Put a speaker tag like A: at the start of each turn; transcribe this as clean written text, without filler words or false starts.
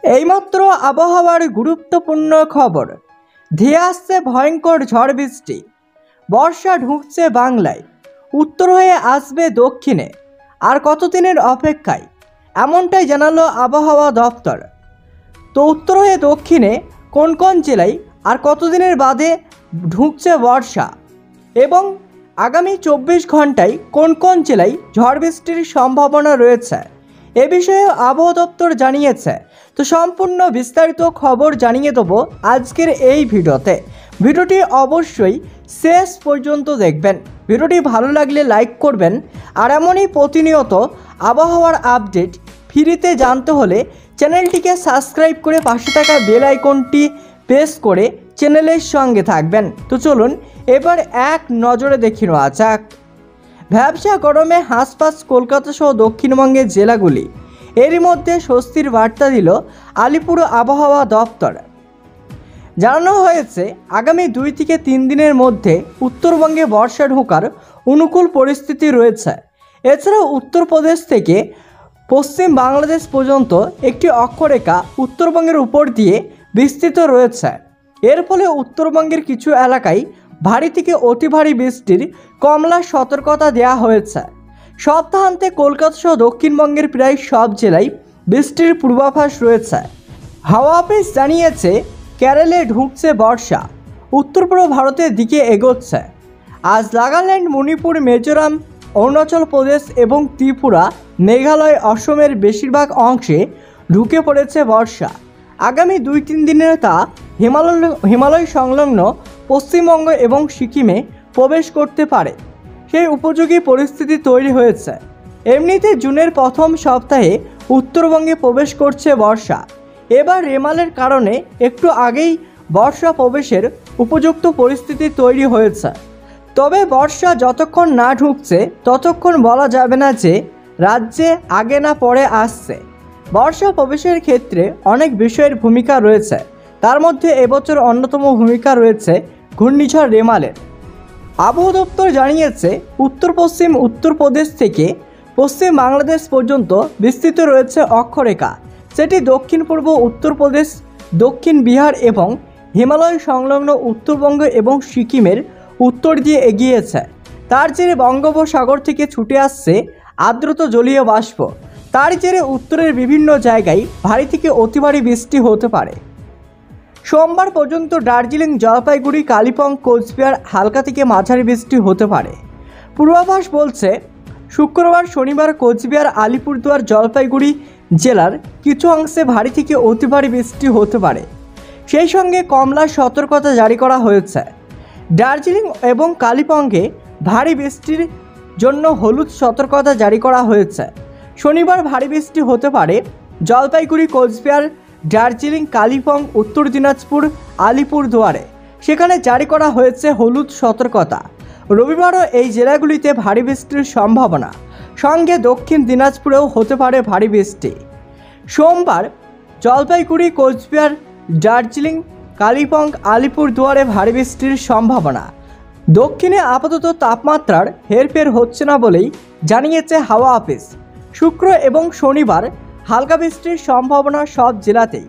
A: এইমাত্র আবহাওয়ার গুরুত্বপূর্ণ খবর। ধেয়ে আসছে ভয়ঙ্কর ঝড় বৃষ্টি। বর্ষা ঢুকছে বাংলায়, উত্তর হয়ে আসবে দক্ষিণে। আর কতদিনের অপেক্ষায়, এমনটাই জানালো আবহাওয়া দপ্তর। তো উত্তর হয়ে দক্ষিণে কোন কোন জেলায় আর কতদিনের বাদে ঢুকছে বর্ষা, এবং আগামী 24 ঘন্টায় কোন কোন জেলায় ঝড় বৃষ্টির সম্ভাবনা রয়েছে, এ বিষয়ে আবহাওয়া দপ্তর জানিয়েছে। তো সম্পূর্ণ বিস্তারিত খবর জানিয়ে দেবো আজকের এই ভিডিওতে। ভিডিওটি অবশ্যই শেষ পর্যন্ত দেখবেন। ভিডিওটি ভালো লাগলে লাইক করবেন। আর এমনই প্রতিনিয়ত আবহাওয়ার আপডেট ফ্রিতে জানতে হলে চ্যানেলটিকে সাবস্ক্রাইব করে পাশে থাকা বেল আইকনটি প্রেস করে চ্যানেলের সঙ্গে থাকবেন। তো চলুন এবার এক নজরে দেখে নেওয়া যাক। ভ্যাবসা গরমে হাঁসফাঁস কলকাতা সহ দক্ষিণবঙ্গের জেলাগুলি। এরই মধ্যে স্বস্তির বার্তা দিল আলিপুর আবহাওয়া দপ্তর। জানানো হয়েছে আগামী 2 থেকে 3 দিনের মধ্যে উত্তরবঙ্গে বর্ষা ঢোকার অনুকূল পরিস্থিতি রয়েছে। এছাড়াও উত্তরপ্রদেশ থেকে পশ্চিম বাংলাদেশ পর্যন্ত একটি অক্ষরেখা উত্তরবঙ্গের উপর দিয়ে বিস্তৃত রয়েছে। এর ফলে উত্তরবঙ্গের কিছু এলাকায় ভারী থেকে অতি ভারী বৃষ্টির কমলা সতর্কতা দেওয়া হয়েছে। সপ্তাহান্তে কলকাতা সহ দক্ষিণবঙ্গের প্রায় সব জেলায় বৃষ্টির পূর্বাভাস রয়েছে। হাওয়া অফিস জানিয়েছে কেরলে ঢুকছে বর্ষা, উত্তর পূর্ব ভারতের দিকে এগোচ্ছে। আজ নাগাল্যান্ড, মণিপুর, মিজোরাম, অরুণাচল প্রদেশ এবং ত্রিপুরা, মেঘালয়, অসমের বেশিরভাগ অংশে ঢুকে পড়েছে বর্ষা। আগামী 2-3 দিনের তা হিমালয় সংলগ্ন পশ্চিমবঙ্গ এবং সিকিমে প্রবেশ করতে পারে, সেই উপযোগী পরিস্থিতি তৈরি হয়েছে। এমনিতে জুনের প্রথম সপ্তাহে উত্তরবঙ্গে প্রবেশ করছে বর্ষা। এবার রেমালের কারণে একটু আগেই বর্ষা প্রবেশের উপযুক্ত পরিস্থিতি তৈরি হয়েছে। তবে বর্ষা যতক্ষণ না ঢুকছে ততক্ষণ বলা যাবে না যে রাজ্যে আগে না পরে আসছে। বর্ষা প্রবেশের ক্ষেত্রে অনেক বিষয়ের ভূমিকা রয়েছে। তার মধ্যে এবছর অন্যতম ভূমিকা রয়েছে ঘূর্ণিঝড় রেমালের। আবহাওয়া দপ্তর জানিয়েছে উত্তর পশ্চিম উত্তরপ্রদেশ থেকে পশ্চিম বাংলাদেশ পর্যন্ত বিস্তৃত রয়েছে অক্ষরেখা। সেটি দক্ষিণ পূর্ব উত্তরপ্রদেশ, দক্ষিণ বিহার এবং হিমালয় সংলগ্ন উত্তরবঙ্গ এবং সিকিমের উত্তর দিয়ে এগিয়েছে। তার জেরে বঙ্গোপসাগর থেকে ছুটে আসছে আর্দ্রতা জলীয় বাষ্প। তার জেরে উত্তরের বিভিন্ন জায়গায় ভারী থেকে অতি ভারী বৃষ্টি হতে পারে। সোমবার পর্যন্ত দার্জিলিং, জলপাইগুড়ি, কালিম্পং, কোচবিহার হালকা থেকে মাঝারি বৃষ্টি হতে পারে। পূর্বাভাস বলছে শুক্রবার, শনিবার কোচবিহার, আলিপুরদুয়ার, জলপাইগুড়ি জেলার কিছু অংশে ভারী থেকে অতি ভারী বৃষ্টি হতে পারে। সেই সঙ্গে কমলা সতর্কতা জারি করা হয়েছে। দার্জিলিং এবং কালিম্পংয়ে ভারী বৃষ্টির জন্য হলুদ সতর্কতা জারি করা হয়েছে। শনিবার ভারী বৃষ্টি হতে পারে জলপাইগুড়ি, কোচবিহার, দার্জিলিং, কালিম্পং, উত্তর দিনাজপুর, আলিপুরদুয়ারে। সেখানে জারি করা হয়েছে হলুদ সতর্কতা। রবিবারও এই জেলাগুলিতে ভারী বৃষ্টির সম্ভাবনা, সঙ্গে দক্ষিণ দিনাজপুরেও হতে পারে ভারী বৃষ্টি। সোমবার জলপাইগুড়ি, কোচবিহার, দার্জিলিং, কালিম্পং, আলিপুরদুয়ারে ভারী বৃষ্টির সম্ভাবনা। দক্ষিণে আপাতত তাপমাত্রার হেরফের হচ্ছে না বলেই জানিয়েছে হাওয়া অফিস। শুক্র এবং শনিবার হালকা বৃষ্টির সম্ভাবনা সব জেলাতেই।